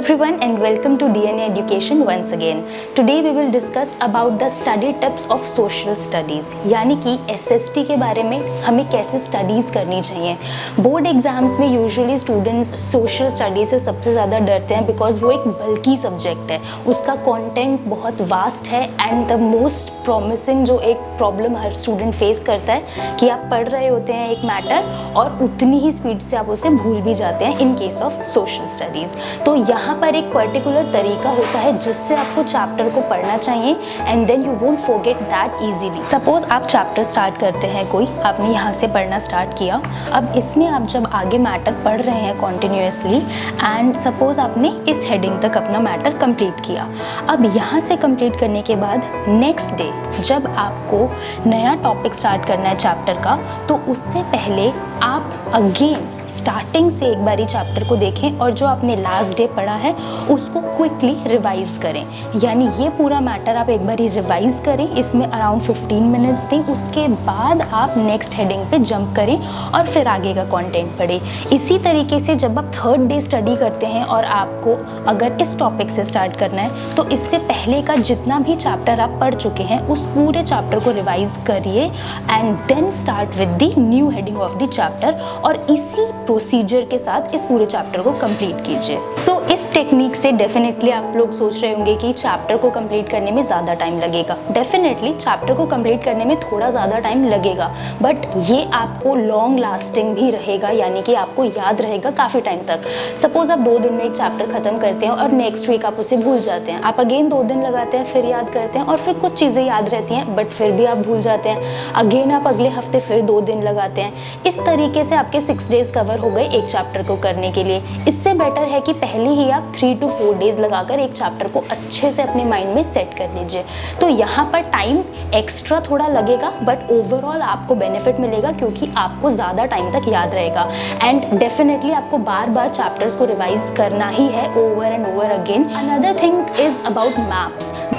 everyone and welcome to DNA Education once again. Today we will discuss about the study tips of social studies, यानी कि SST के बारे में हमें कैसे स्टडीज़ करनी चाहिए। बोर्ड एग्जाम्स में यूजुअली स्टूडेंट्स सोशल स्टडी से सबसे ज़्यादा डरते हैं बिकॉज वो एक बल्कि सब्जेक्ट है, उसका कंटेंट बहुत वास्ट है एंड द मोस्ट प्रॉमिसिंग जो एक प्रॉब्लम हर स्टूडेंट फेस करता है कि आप पढ़ रहे होते हैं एक मैटर और उतनी ही स्पीड से आप उसे भूल भी जाते हैं in case of social studies. तो यहाँ पर एक पर्टिकुलर तरीका होता है जिससे आपको चैप्टर को पढ़ना चाहिए and then you won't forget that easily. Suppose आप चैप्टर स्टार्ट करते हैं, कोई आपने यहाँ से पढ़ना स्टार्ट किया, अब इसमें आप जब आगे मैटर पढ़ रहे हैं कॉन्टिन्यूसली एंड सपोज आपने इस हेडिंग तक अपना मैटर कंप्लीट किया, अब यहाँ से कंप्लीट करने के बाद नेक्स्ट डे जब आपको नया टॉपिक स्टार्ट करना है चैप्टर का, तो उससे पहले आप अगेन स्टार्टिंग से एक बारी चैप्टर को देखें और जो आपने लास्ट डे पढ़ा है उसको क्विकली रिवाइज करें। यानी ये पूरा मैटर आप एक बारी रिवाइज करें, इसमें अराउंड 15 मिनट्स दें, उसके बाद आप नेक्स्ट हेडिंग पे जंप करें और फिर आगे का कंटेंट पढ़ें। इसी तरीके से जब आप थर्ड डे स्टडी करते हैं और आपको अगर इस टॉपिक से स्टार्ट करना है तो इससे पहले का जितना भी चैप्टर आप पढ़ चुके हैं उस पूरे चैप्टर को रिवाइज करिए and then start with the new heading of the chapter और इसी प्रोसीजर के साथ इस पूरे चैप्टर को कंप्लीट कीजिए। सो इस टेक्निक से डेफिनेटली आप लोग सोच रहे होंगे कि चैप्टर को कंप्लीट करने में ज़्यादा टाइम लगेगा। डेफिनेटली चैप्टर को कंप्लीट करने में थोड़ा ज़्यादा टाइम लगेगा, बट ये आपको लॉन्ग लास्टिंग भी रहेगा, यानी कि आपको याद रहेगा काफ़ी टाइम तक। सपोज आप 2 दिन में एक चैप्टर खत्म करते हैं और नेक्स्ट वीक आप उसे भूल जाते हैं, आप अगेन 2 दिन लगाते हैं, फिर याद करते हैं और फिर कुछ चीज़ें याद रहती हैं बट फिर भी आप भूल जाते हैं, अगेन आप अगले हफ्ते फिर 2 दिन लगाते हैं। इस तरीके से आपके 6 डेज कवर हो गए एक चैप्टर को करने के लिए। इससे बेटर है कि पहले ही आप 3 to 4 डेज लगाकर एक चैप्टर को अच्छे से अपने माइंड में सेट कर लीजिए। तो यहाँ पर टाइम एक्स्ट्रा थोड़ा लगेगा बट ओवरऑल आपको बेनिफिट मिलेगा क्योंकि आपको ज़्यादा टाइम तक याद रहेगा एंड डेफिनेटली आपको बार बार चैप्टर्स को रिवाइज करना ही है over and over again. Another thing is about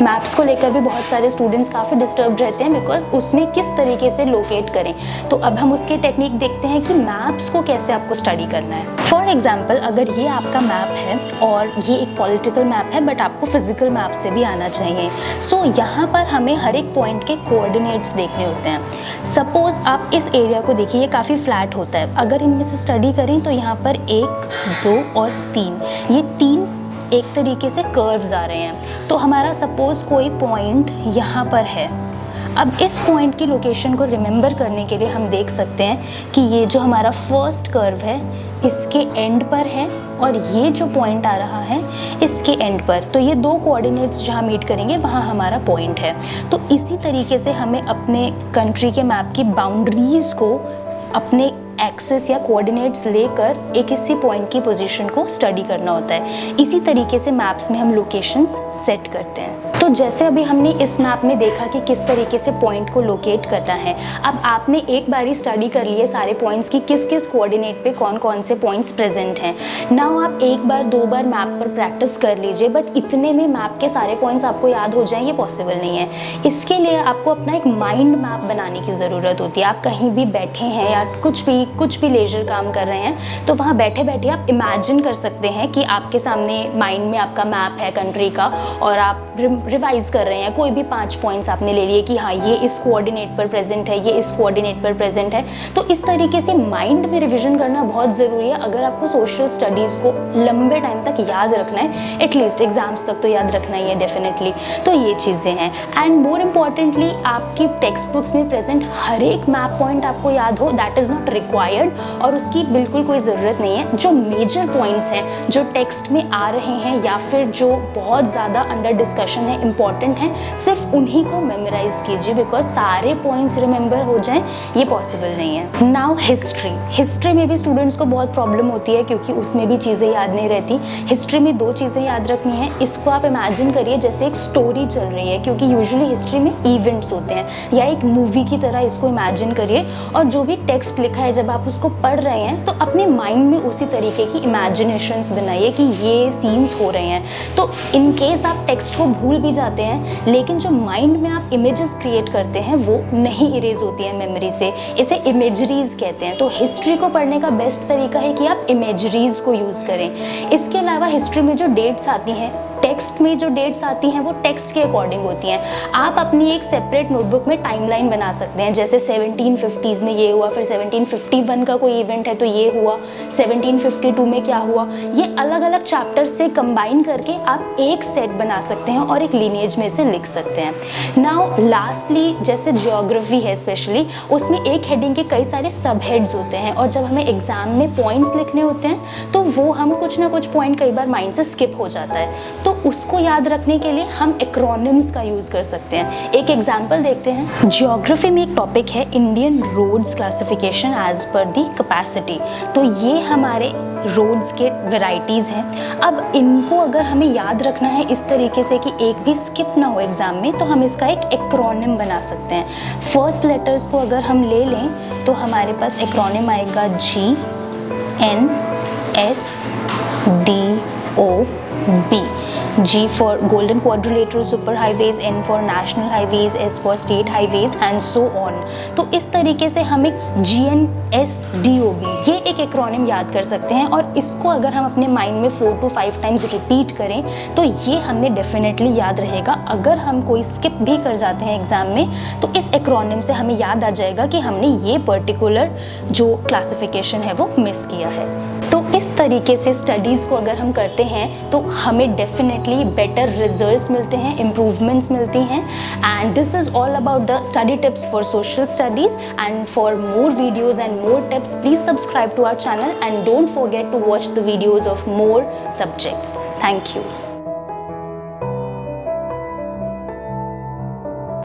maps को लेकर भी बहुत सारे स्टूडेंट्स काफ़ी डिस्टर्ब रहते हैं बिकॉज उसमें किस तरीके से लोकेट करें। तो अब हम उसकी टेक्निक देखते हैं कि मैप्स को कैसे आपको स्टडी करना है। फॉर एग्जाम्पल अगर ये आपका मैप है और ये एक पॉलिटिकल मैप है बट आपको फिजिकल मैप से भी आना चाहिए। सो यहाँ पर हमें हर एक पॉइंट के कोऑर्डिनेट्स देखने होते हैं। सपोज आप इस एरिया को देखिए, ये काफ़ी फ्लैट होता है, अगर इनमें से स्टडी करें तो यहाँ पर 1, 2 और 3, ये 3 एक तरीके से कर्व्स आ रहे हैं। तो हमारा सपोज कोई पॉइंट यहाँ पर है, अब इस पॉइंट की लोकेशन को रिमेंबर करने के लिए हम देख सकते हैं कि ये जो हमारा फर्स्ट कर्व है इसके एंड पर है और ये जो पॉइंट आ रहा है इसके एंड पर। तो ये 2 कोऑर्डिनेट्स जहाँ मीट करेंगे वहाँ हमारा पॉइंट है। तो इसी तरीके से हमें अपने कंट्री के मैप की बाउंड्रीज़ को अपने एक्सेस या कोऑर्डिनेट्स लेकर एक इसी पॉइंट की पोजीशन को स्टडी करना होता है। इसी तरीके से मैप्स में हम लोकेशंस सेट करते हैं। तो जैसे अभी हमने इस मैप में देखा कि किस तरीके से पॉइंट को लोकेट करना है, अब आपने एक बारी स्टडी कर लिए सारे पॉइंट्स की किस किस कोऑर्डिनेट पे कौन कौन से पॉइंट्स प्रेजेंट हैं। नाउ आप 1 बार 2 बार मैप पर प्रैक्टिस कर लीजिए, बट इतने में मैप के सारे पॉइंट्स आपको याद हो जाएं ये पॉसिबल नहीं है। इसके लिए आपको अपना एक माइंड मैप बनाने की ज़रूरत होती है। आप कहीं भी बैठे हैं या कुछ भी लेजर काम कर रहे हैं तो वहाँ बैठे बैठे आप इमेजिन कर सकते हैं कि आपके सामने माइंड में आपका मैप है कंट्री का और आप रिवाइज कर रहे हैं। कोई भी 5 पॉइंट्स आपने ले लिए कि हाँ ये इस कोऑर्डिनेट पर प्रेजेंट है, ये इस कोऑर्डिनेट पर प्रेजेंट है। तो इस तरीके से माइंड में रिविजन करना बहुत ज़रूरी है अगर आपको सोशल स्टडीज़ को लंबे टाइम तक याद रखना है, एटलीस्ट एग्जाम्स तक तो याद रखना ही है डेफिनेटली। तो ये चीज़ें हैं एंड मोर इम्पॉर्टेंटली आपकी टेक्स्ट बुक्स में प्रेजेंट हर एक मैप पॉइंट आपको याद हो, दैट इज़ नॉट रिक्वायर्ड और उसकी बिल्कुल कोई ज़रूरत नहीं है। जो मेजर पॉइंट्स हैं जो टेक्स्ट में आ रहे हैं या फिर जो बहुत ज़्यादा अंडर डिस्कशन है, इंपॉर्टेंट हैं, सिर्फ उन्हीं को मेमोराइज कीजिए बिकॉज सारे पॉइंट्स रिमेंबर हो जाएं ये पॉसिबल नहीं है। नाउ हिस्ट्री में भी स्टूडेंट्स को बहुत प्रॉब्लम होती है क्योंकि उसमें भी चीज़ें याद नहीं रहती। हिस्ट्री में 2 चीज़ें याद रखनी है। इसको आप इमेजिन करिए जैसे एक स्टोरी चल रही है, क्योंकि यूजुअली हिस्ट्री में इवेंट्स होते हैं, या एक मूवी की तरह इसको इमेजिन करिए और जो भी टेक्स्ट लिखा है जब आप उसको पढ़ रहे हैं तो अपने माइंड में उसी तरीके की इमेजिनेशंस बनाइए कि ये सीन्स हो रहे हैं। तो इन केस आप टेक्स्ट को भूल भी भी जाते हैं, लेकिन जो माइंड में आप इमेजेस क्रिएट करते हैं वो नहीं इरेज होती है मेमोरी से। इसे इमेजरीज कहते हैं। तो हिस्ट्री को पढ़ने का बेस्ट तरीका है कि आप इमेजरीज को यूज़ करें। इसके अलावा हिस्ट्री में जो डेट्स आती हैं, टेक्स्ट में जो डेट्स आती हैं वो टेक्स्ट के अकॉर्डिंग होती हैं। आप अपनी एक सेपरेट नोटबुक में टाइमलाइन बना सकते हैं, जैसे 1750s में ये हुआ, फिर 1751 का कोई इवेंट है तो ये हुआ, 1752 में क्या हुआ। ये अलग अलग चैप्टर्स से कंबाइन करके आप एक सेट बना सकते हैं और एक लीनिएज में से लिख सकते हैं। नाउ लास्टली, जैसे ज्योग्राफी है स्पेशली, उसमें एक हेडिंग के कई सारे सब हेड्स होते हैं, और जब हमें एग्जाम में पॉइंट्स लिखने होते हैं तो वो हम कुछ ना कुछ पॉइंट कई बार माइंड से स्किप हो जाता है। तो उसको याद रखने के लिए हम एक्रोनिम्स का यूज़ कर सकते हैं। एक एग्जांपल देखते हैं। ज्योग्राफी में एक टॉपिक है Indian roads classification as per दी कैपेसिटी। तो ये हमारे रोड्स के वैरायटीज़ हैं। अब इनको अगर हमें याद रखना है इस तरीके से कि एक भी स्किप ना हो एग्ज़ाम में, तो हम इसका एक एक्रोनिम बना सकते हैं। फर्स्ट लेटर्स को अगर हम ले लें तो हमारे पास एक्रोनिम आएगा GNSDOB। G for Golden Quadrilateral Super Highways, N for National Highways, S for State Highways and so on। तो इस तरीके से हम एक GNSDOB ये एक एक्रोनिम याद कर सकते हैं, और इसको अगर हम अपने माइंड में 4 to 5 टाइम्स रिपीट करें तो ये हमें डेफिनेटली याद रहेगा। अगर हम कोई स्किप भी कर जाते हैं एग्जाम में तो इस एक्रोनिम से हमें याद आ जाएगा कि हमने ये पर्टिकुलर जो क्लासिफिकेशन है वो मिस किया है। तो इस तरीके से स्टडीज़ को अगर हम करते हैं तो हमें डेफिनेटली बेटर रिजल्ट्स मिलते हैं, इम्प्रूवमेंट्स मिलती हैं। And this is all about the study tips for social studies. And for more videos and more tips, please subscribe to our channel and don't forget to watch the videos of more subjects. Thank you.